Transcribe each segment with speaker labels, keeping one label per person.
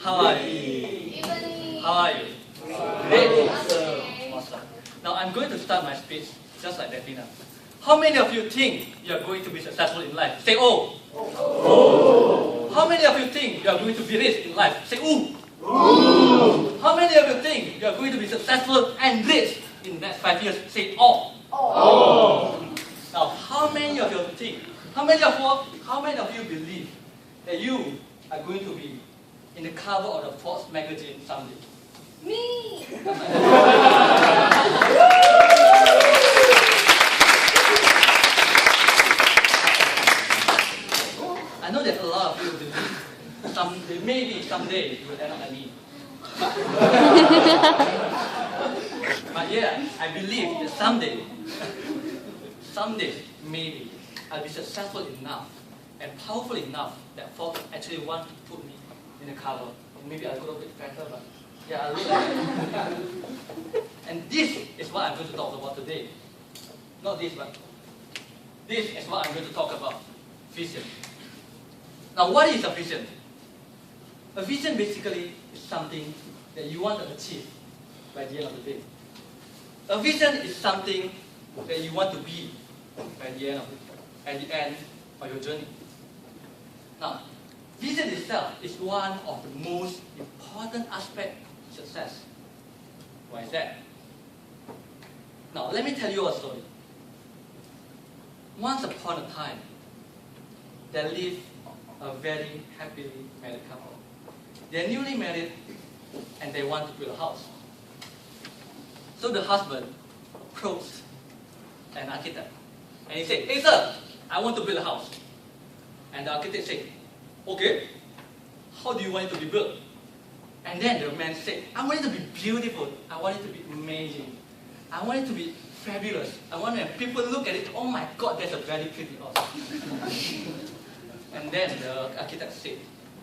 Speaker 1: How are you? How are you? Great. Awesome. Now I'm going to start my speech just like Davina. How many of you think you are going to be successful in life? Say oh. Oh. How many of you think you are going to be rich in life? Say ooh. Ooh. How many of you think you are going to be successful and rich in the next 5 years? Say oh. Oh. Now how many of you think? How many of you believe that you are going to be in the cover of the Forbes magazine someday?
Speaker 2: Me!
Speaker 1: I know that a lot of you believe maybe someday you will end up like me. But yeah, I believe that someday maybe I'll be successful enough and powerful enough that Forbes actually want to put me in the cover. Maybe I'll go a bit fatter, but yeah, I'll look like that. And this is what I'm going to talk about today. Not this, but this is what I'm going to talk about. Vision. Now, what is a vision? A vision basically is something that you want to achieve by the end of the day. A vision is something that you want to be at the end of your journey. Now, vision itself is one of the most important aspects of success. Why is that? Now, let me tell you a story. Once upon a time, there lived a very happily married couple. They're newly married and they want to build a house. So the husband approached an architect and he said, "Hey sir, I want to build a house." And the architect said, "Okay, how do you want it to be built?" And then the man said, "I want it to be beautiful. I want it to be amazing. I want it to be fabulous. I want when people look at it, oh my God, that's a very pretty house." And then the architect said,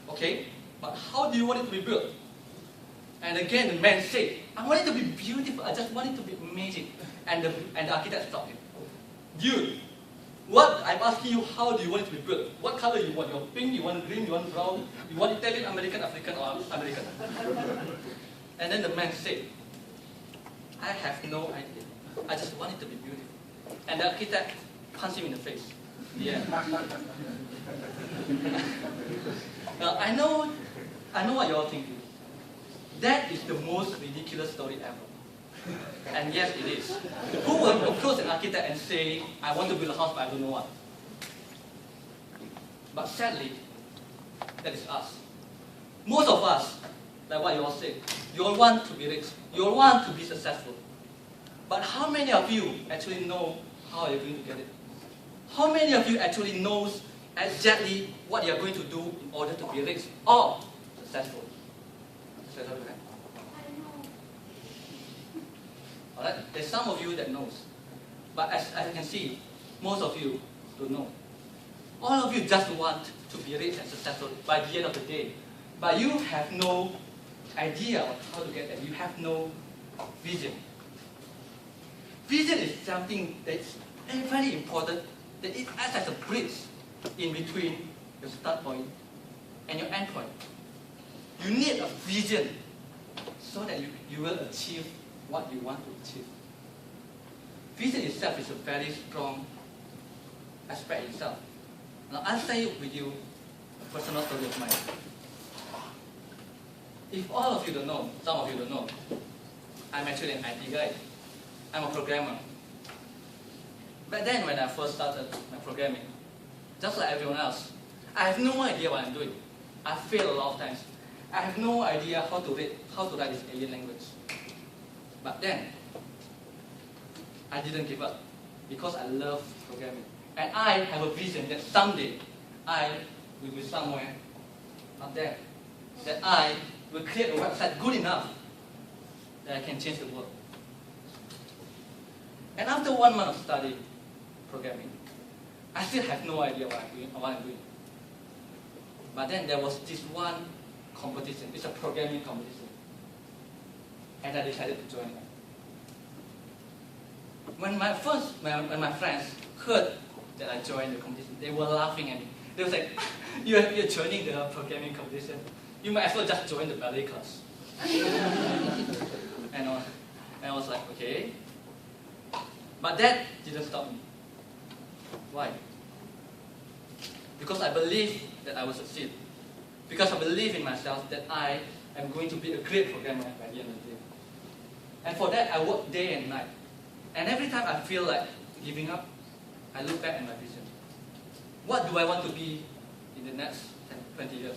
Speaker 1: "Okay, but how do you want it to be built?" And again the man said, "I want it to be beautiful. I just want it to be amazing." And the architect stopped him. "Dude, what I'm asking you, how do you want it to be built? What color you want? You want pink, you want green, you want brown, you want Italian, American, African, or American?" And then the man said, "I have no idea. I just want it to be beautiful." And the architect punched him in the face. Yeah. Now I know what you're thinking. That is the most ridiculous story ever. And yes, it is. Who will approach an architect and say, "I want to build a house, but I don't know what"? But sadly, that is us. Most of us, like what you all said, you all want to be rich. You all want to be successful. But how many of you actually know how you're going to get it? How many of you actually knows exactly what you're going to do in order to be rich or successful? Alright, there's some of you that knows. But as I can see, most of you don't know. All of you just want to be rich and successful by the end of the day. But you have no idea of how to get there. You have no vision. Vision is something that's very important, that it acts as a bridge in between your start point and your end point. You need a vision so that you will achieve what you want to achieve. Vision itself is a very strong aspect itself. Now I'll share with you a personal story of mine. If all of you don't know, some of you don't know, I'm actually an IT guy. I'm a programmer. But then when I first started my programming, just like everyone else, I have no idea what I'm doing. I failed a lot of times. I have no idea how to write this alien language. But then, I didn't give up because I love programming. And I have a vision that someday I will be somewhere up there. That I will create a website good enough that I can change the world. And after 1 month of studying programming, I still have no idea what I'm doing. But then there was this one competition. It's a programming competition. And I decided to join it. When my friends heard that I joined the competition, they were laughing at me. They were like, you're joining the programming competition. You might as well just join the ballet class. and I was like, okay. But that didn't stop me. Why? Because I believe that I will succeed. Because I believe in myself that I am going to be a great programmer by the end of the day. And for that, I work day and night. And every time I feel like giving up, I look back at my vision. What do I want to be in the next 10, 20 years?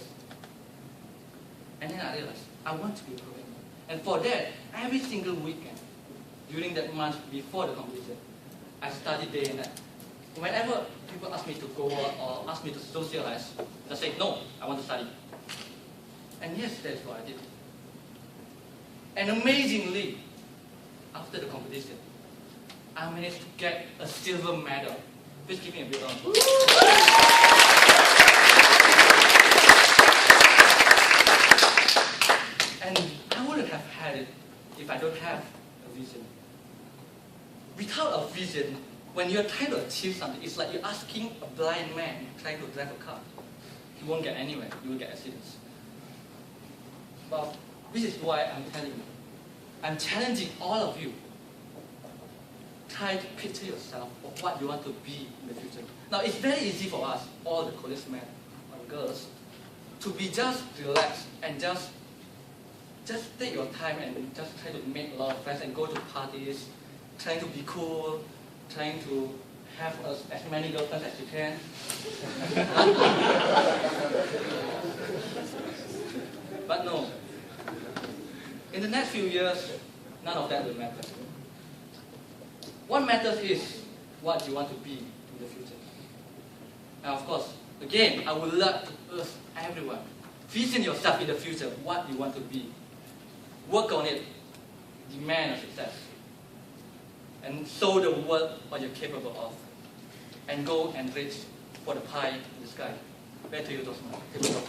Speaker 1: And then I realized, I want to be a programmer. And for that, every single weekend, during that month before the competition, I studied day and night. Whenever people ask me to go out or ask me to socialize, I say, no, I want to study. And yes, that's what I did. And amazingly, after the competition, I managed to get a silver medal. Please give me a big round. And I wouldn't have had it if I don't have a vision. Without a vision, when you're trying to achieve something, it's like you're asking a blind man trying to drive a car. You won't get anywhere, you will get accidents. But this is why I'm telling you. I'm challenging all of you. Try to picture yourself of what you want to be in the future. Now, it's very easy for us, all the college men and girls, to be just relaxed and just take your time and just try to make a lot of friends and go to parties, trying to be cool, trying to have as many girlfriends as you can. But no. In the next few years, none of that will matter. What matters is what you want to be in the future. And of course, again, I would love to urge everyone, vision yourself in the future, what you want to be. Work on it, demand a success, and show the world what you're capable of, and go and reach for the pie in the sky. Back to you, Toastmasters.